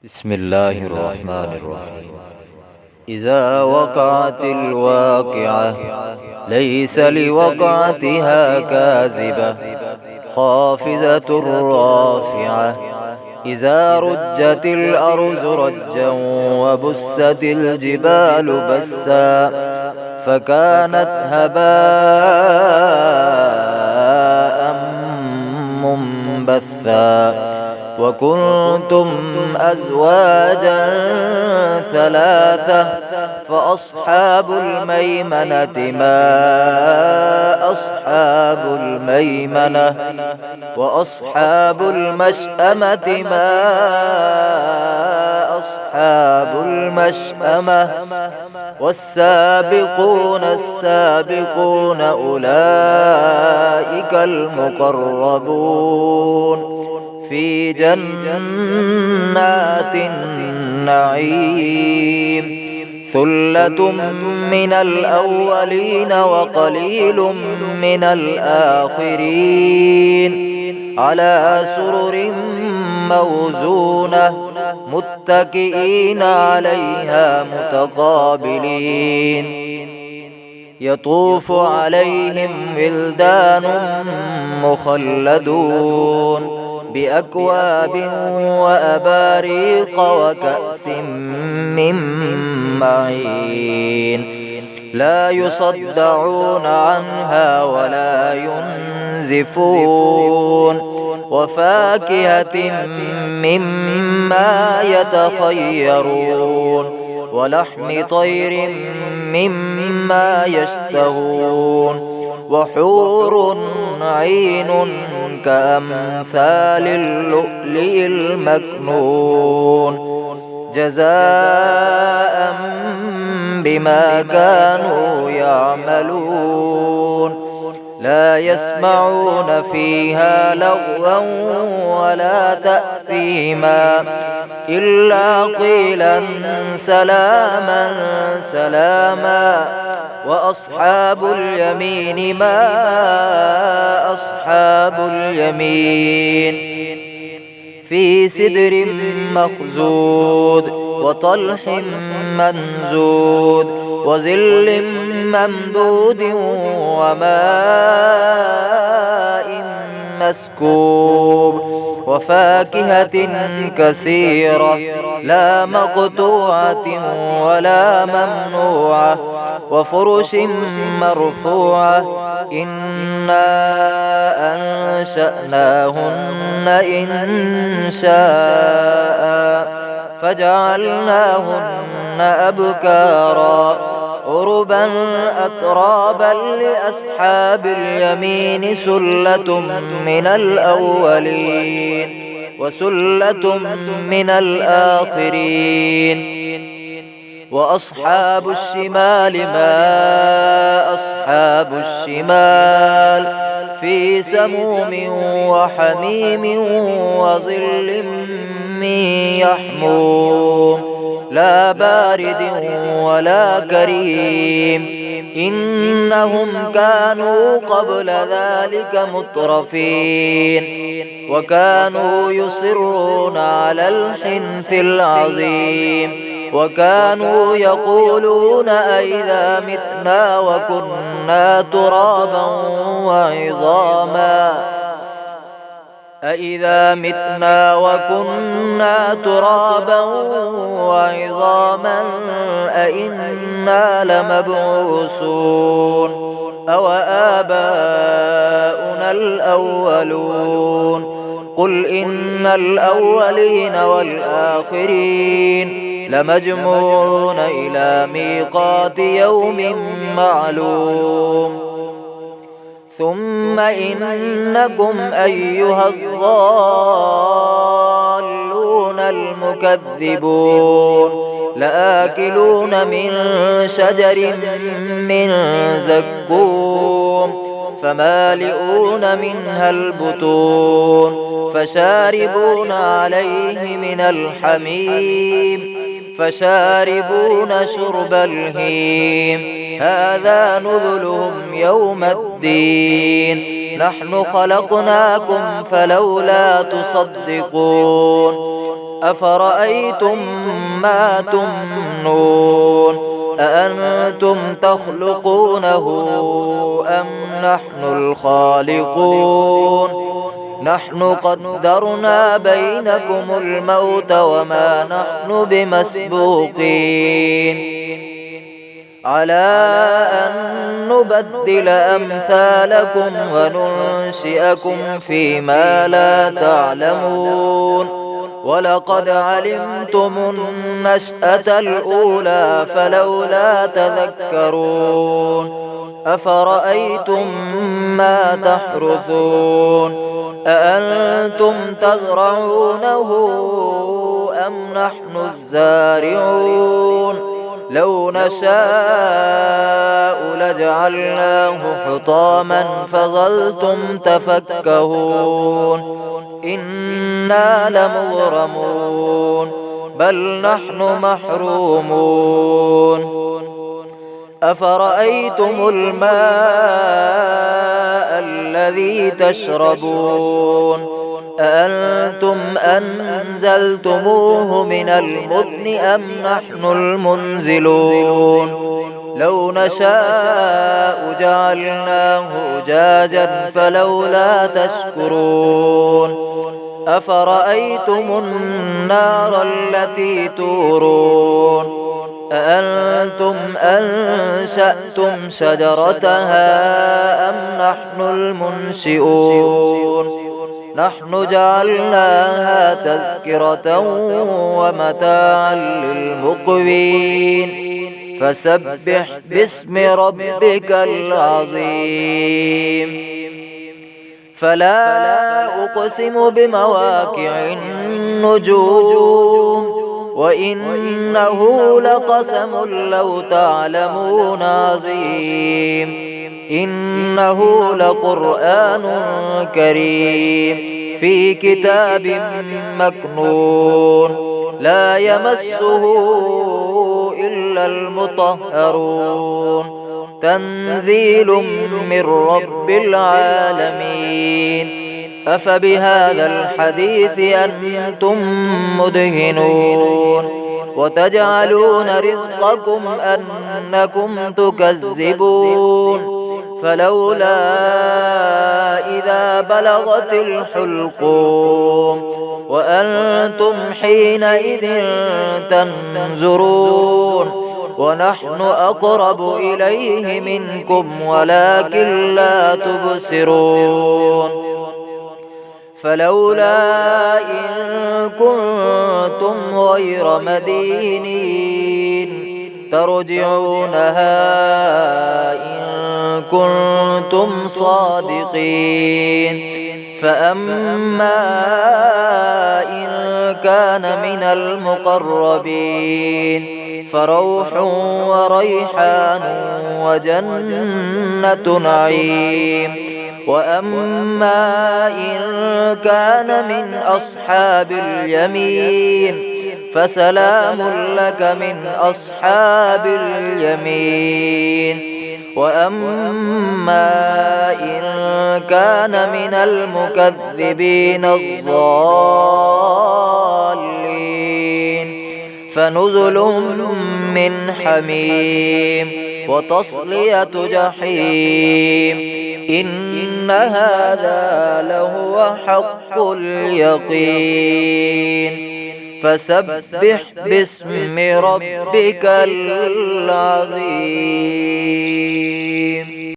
بسم الله الرحمن الرحيم. إذا وقعت الواقعة ليس لوقعتها كاذبة خافضة رافعة. إذا رجت الأرض رجا وبست الجبال بسا فكانت هباء منبثا. وكنتم أزواجا ثلاثة فأصحاب الميمنة ما أصحاب الميمنة وأصحاب المشأمة ما أصحاب المشأمة. والسابقون السابقون أولئك المقربون في جنات النعيم. ثلة من الأولين وقليل من الآخرين على سرر موزونة متكئين عليها متقابلين. يطوف عليهم ولدان مخلدون بأكواب وأباريق وكأس من معين لا يصدعون عنها ولا ينزفون. وفاكهة مما يتخيرون ولحم طير مما يشتهون. وحور عين كأمثال اللؤلؤ المكنون جزاء بما كانوا يعملون. لا يسمعون فيها لغوا ولا تأثيما إلا قيلا سلاما سلاما. وأصحاب اليمين ما أصحاب اليمين في سدر مخزود وطلح منزود وظل ممدود وماء مسكوب. وفاكهة كثيرة لا مقطوعة ولا ممنوعة وفرش مرفوعة. إنا أنشأناهن إن شاء فجعلناهن أبكارا عربا أترابا لأصحاب اليمين سلة من الأولين وسلة من الآخرين. وأصحاب الشمال ما أصحاب الشمال في سموم وحميم وظل من يحموم لا بارد ولا كريم. إنهم كانوا قبل ذلك مترفين وكانوا يصرون على الحنث العظيم وكانوا يقولون أئذا متنا وكنا ترابا وعظاما أئذا متنا وكنا ترابا وعظاما أئنا لمبعوثون أو آباؤنا الأولون. قل إن الأولين والآخرين لمجموعون إلى ميقات يوم معلوم. ثم إنكم أيها الضالون المكذبون لآكلون من شجر من زقوم فمالئون منها البطون فشاربون عليه من الحميم فشاربون شرب الهيم. هذا نزلهم يوم الدين نحن خلقناكم فلولا تصدقون أفرأيتم ما تمنون أأنتم تخلقونه أم نحن الخالقون نحن قدرنا بينكم الموت وما نحن بمسبوقين على أن نبدل أمثالكم وننشئكم فيما لا تعلمون ولقد علمتم النشأة الأولى فلولا تذكرون أفرأيتم ما تحرثون أأنتم تزرعونه أم نحن الزارعون لو نشاء لجعلناه حطاما فظلتم تفكهون إنا لمغرمون بل نحن محرومون أفرأيتم الماء الذي تشربون أأنتم أنزلتموه من المزن أم نحن المنزلون لو نشاء جعلناه أجاجا فلولا تشكرون أفرأيتم النار التي تورون أأنتم أنشأتم شجرتها أم نحن المنشئون نحن جعلناها تذكرة ومتاعا للمقوين فسبح باسم ربك العظيم فلا أقسم بمواقع النجوم وإنه لقسم لو تعلمون عظيم إنه لقرآن كريم في كتاب مكنون لا يمسه إلا المطهرون تنزيل من رب العالمين أفبهذا الحديث أنتم مدهنون وتجعلون رزقكم أنكم تكذبون فلولا إذا بلغت الحلقوم وأنتم حينئذ تنظرون ونحن أقرب إليه منكم ولكن لا تبصرون فلولا إن كنتم غير مدينين ترجعونها إن كنتم صادقين فأما إن كان من المقربين فروح وريحان وجنة نعيم وأما إن كان من أصحاب اليمين فسلام لك من أصحاب اليمين وأما إن كان من المكذبين الضالين فنزل من حميم وتصلية جحيم إن هذا لهو حق اليقين فسبح باسم ربك العظيم.